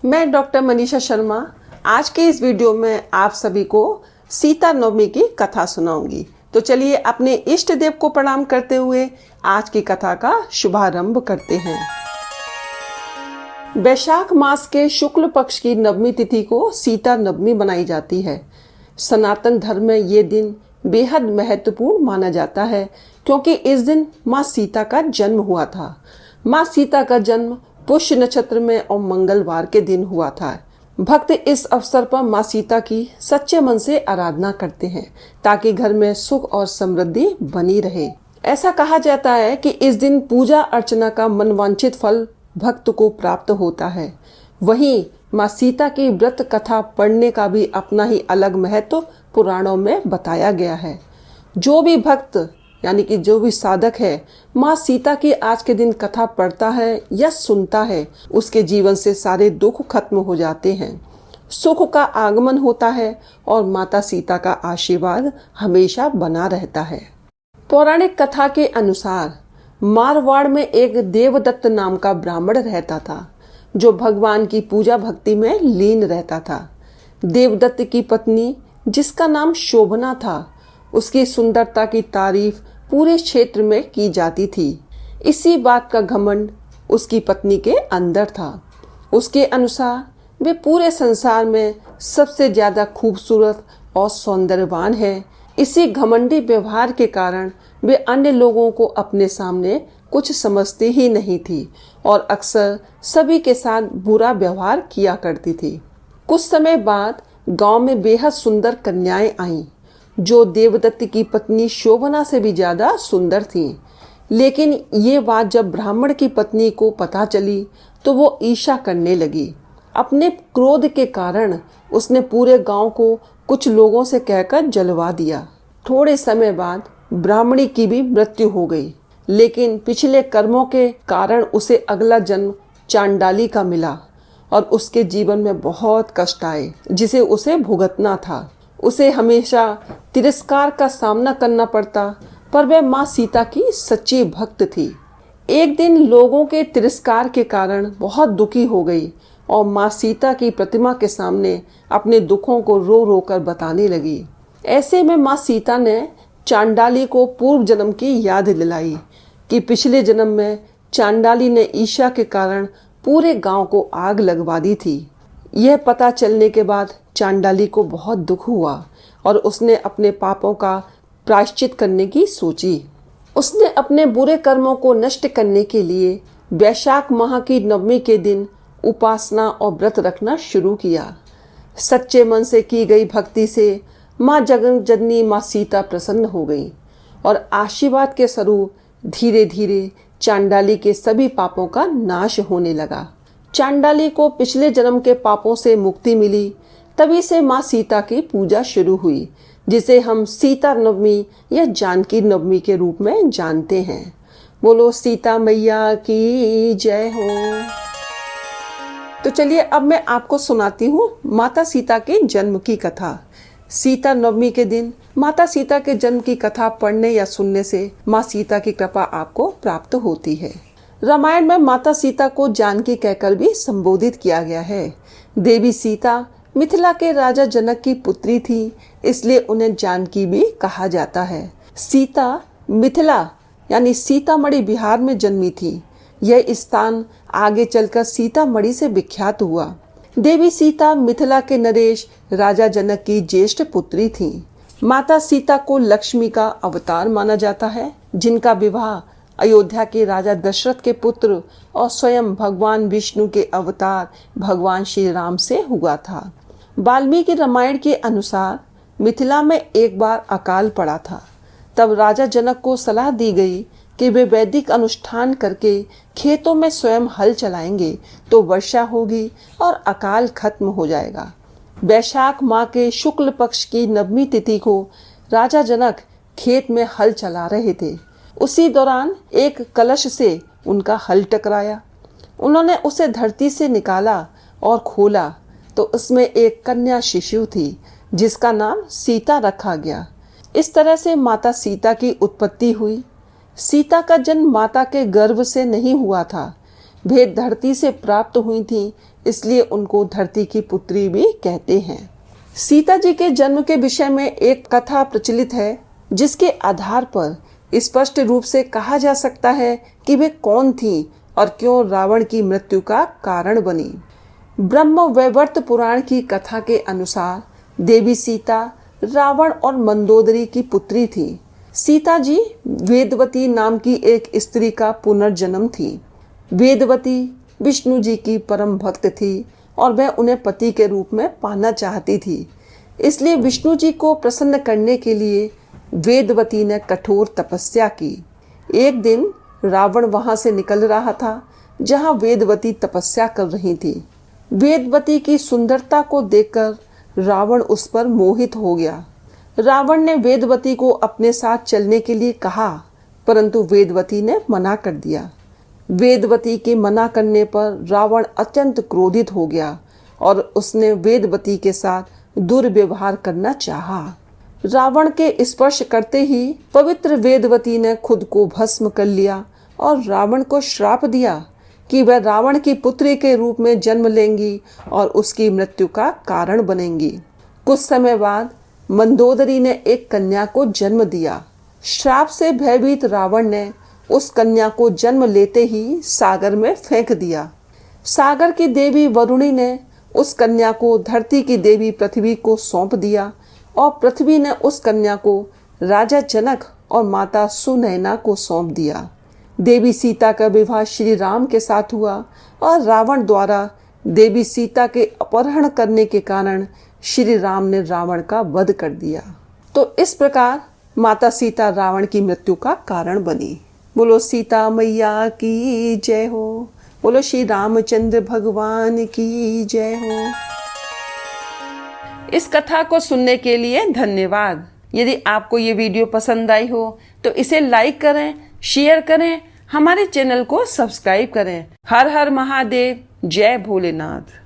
मैं डॉक्टर मनीषा शर्मा आज के इस वीडियो में आप सभी को सीता नवमी की कथा सुनाऊंगी। तो चलिए अपने इष्ट देव को प्रणाम करते हुए आज की कथा का शुभारंभ करते हैं। वैशाख मास के शुक्ल पक्ष की नवमी तिथि को सीता नवमी मनाई जाती है। सनातन धर्म में ये दिन बेहद महत्वपूर्ण माना जाता है क्योंकि इस दिन माँ सीता का जन्म हुआ था। माँ सीता का जन्म पुष्य नक्षत्र में और मंगलवार के दिन हुआ था। भक्त इस अवसर पर माँ सीता की सच्चे मन से आराधना करते हैं ताकि घर में सुख और समृद्धि बनी रहे। ऐसा कहा जाता है कि इस दिन पूजा अर्चना का मनवांछित फल भक्त को प्राप्त होता है। वहीं माँ सीता की व्रत कथा पढ़ने का भी अपना ही अलग महत्व पुराणों में बताया गया है। जो भी भक्त यानी कि जो भी साधक है माँ सीता की आज के दिन कथा पढ़ता है या सुनता है, उसके जीवन से सारे दुख खत्म हो जाते हैं, सुख का आगमन होता है और माता सीता का आशीर्वाद हमेशा बना रहता है। पौराणिक कथा के अनुसार मारवाड़ में एक देवदत्त नाम का ब्राह्मण रहता था जो भगवान की पूजा भक्ति में लीन रहता था। देवदत्त की पत्नी जिसका नाम शोभना था, उसकी सुंदरता की तारीफ पूरे क्षेत्र में की जाती थी। इसी बात का घमंड उसकी पत्नी के अंदर था। उसके अनुसार वे पूरे संसार में सबसे ज्यादा खूबसूरत और सौंदर्यवान है। इसी घमंडी व्यवहार के कारण वे अन्य लोगों को अपने सामने कुछ समझती ही नहीं थी और अक्सर सभी के साथ बुरा व्यवहार किया करती थी। कुछ समय बाद गांव में बेहद सुंदर कन्याएं आईं जो देवदत्त की पत्नी शोभना से भी ज्यादा सुंदर थीं। लेकिन ये बात जब ब्राह्मण की पत्नी को पता चली तो वो ईर्ष्या करने लगी। अपने क्रोध के कारण उसने पूरे गांव को कुछ लोगों से कहकर जलवा दिया। थोड़े समय बाद ब्राह्मणी की भी मृत्यु हो गई, लेकिन पिछले कर्मों के कारण उसे अगला जन्म चांडाली का मिला और उसके जीवन में बहुत कष्ट आए जिसे उसे भुगतना था। उसे हमेशा तिरस्कार का सामना करना पड़ता, पर वह माँ सीता की सच्ची भक्त थी। एक दिन लोगों के तिरस्कार के कारण बहुत दुखी हो गई और माँ सीता की प्रतिमा के सामने अपने दुखों को रो रो कर बताने लगी। ऐसे में माँ सीता ने चांडाली को पूर्व जन्म की याद दिलाई कि पिछले जन्म में चांडाली ने ईर्ष्या के कारण पूरे गांव को आग लगवा दी थी। यह पता चलने के बाद चांडाली को बहुत दुख हुआ और उसने अपने पापों का प्रायश्चित करने की सोची। उसने अपने बुरे कर्मों को नष्ट करने के लिए वैशाख माह की नवमी के दिन उपासना और व्रत रखना शुरू किया। सच्चे मन से की गई भक्ति से माँ जगन जननी माँ सीता प्रसन्न हो गई और आशीर्वाद के स्वरूप धीरे धीरे चांडाली के सभी पापों का नाश होने लगा। चांडाली को पिछले जन्म के पापों से मुक्ति मिली। तभी से माँ सीता की पूजा शुरू हुई जिसे हम सीता नवमी या जानकी नवमी के रूप में जानते हैं। बोलो सीता मैया की जय हो। तो चलिए अब मैं आपको सुनाती हूँ माता सीता के जन्म की कथा। सीता नवमी के दिन माता सीता के जन्म की कथा पढ़ने या सुनने से माँ सीता की कृपा आपको प्राप्त होती है। रामायण में माता सीता को जानकी कहकर भी संबोधित किया गया है। देवी सीता मिथिला के राजा जनक की पुत्री थी, इसलिए उन्हें जानकी भी कहा जाता है। सीता मिथिला यानी सीतामढ़ी बिहार में जन्मी थी। यह स्थान आगे चलकर सीतामढ़ी से विख्यात हुआ। देवी सीता मिथिला के नरेश राजा जनक की ज्येष्ठ पुत्री थी। माता सीता को लक्ष्मी का अवतार माना जाता है, जिनका विवाह अयोध्या के राजा दशरथ के पुत्र और स्वयं भगवान विष्णु के अवतार भगवान श्री राम से हुआ था। वाल्मीकि रामायण के अनुसार मिथिला में एक बार अकाल पड़ा था। तब राजा जनक को सलाह दी गई कि वे वैदिक अनुष्ठान करके खेतों में स्वयं हल चलाएंगे तो वर्षा होगी और अकाल खत्म हो जाएगा। वैशाख माह के शुक्ल पक्ष की नवमी तिथि को राजा जनक खेत में हल चला रहे थे। उसी दौरान एक कलश से उनका हल टकराया। उन्होंने उसे धरती से निकाला और खोला तो उसमें एक कन्या शिशु थी जिसका नाम सीता रखा गया। इस तरह से माता सीता की उत्पत्ति हुई। सीता का जन्म माता के गर्भ से नहीं हुआ था। भेद धरती से प्राप्त हुई थी, इसलिए उनको धरती की पुत्री भी कहते हैं। सीता जी के जन्म के विषय में एक कथा प्रचलित है, जिसके आधार पर स्पष्ट रूप से कहा जा सकता है कि वे कौन थी और क्यों रावण की मृत्यु का कारण बनी। ब्रह्म वैवर्त पुराण की कथा के अनुसार देवी सीता रावण और मंदोदरी की पुत्री थी। सीता जी वेदवती नाम की एक स्त्री का पुनर्जन्म थी। वेदवती विष्णु जी की परम भक्त थी और वह उन्हें पति के रूप में पाना चाहती थी। इसलिए विष्णु जी को प्रसन्न करने के लिए वेदवती ने कठोर तपस्या की। एक दिन रावण वहां से निकल रहा था जहां वेदवती तपस्या कर रही थी। वेदवती की सुंदरता को देखकर रावण उस पर मोहित हो गया। रावण ने वेदवती को अपने साथ चलने के लिए कहा, परंतु वेदवती ने मना कर दिया। वेदवती के मना करने पर रावण अत्यंत क्रोधित हो गया और उसने वेदवती के साथ दुर्व्यवहार करना चाहा। रावण के स्पर्श करते ही पवित्र वेदवती ने खुद को भस्म कर लिया और रावण को श्राप दिया कि वह रावण की पुत्री के रूप में जन्म लेंगी और उसकी मृत्यु का कारण बनेंगी। कुछ समय बाद मंदोदरी ने एक कन्या को जन्म दिया। श्राप से भयभीत रावण ने उस कन्या को जन्म लेते ही सागर में फेंक दिया। सागर की देवी वरुणी ने उस कन्या को धरती की देवी पृथ्वी को सौंप दिया और पृथ्वी ने उस कन्या को राजा जनक और माता सुनैना को सौंप दिया। देवी सीता का विवाह श्री राम के साथ हुआ और रावण द्वारा देवी सीता के अपहरण करने के कारण श्री राम ने रावण का वध कर दिया। तो इस प्रकार माता सीता रावण की मृत्यु का कारण बनी। बोलो सीता मैया की जय हो। बोलो श्री रामचंद्र भगवान की जय हो। इस कथा को सुनने के लिए धन्यवाद। यदि आपको ये वीडियो पसंद आई हो तो इसे लाइक करें, शेयर करें, हमारे चैनल को सब्सक्राइब करें। हर हर महादेव, जय भोलेनाथ।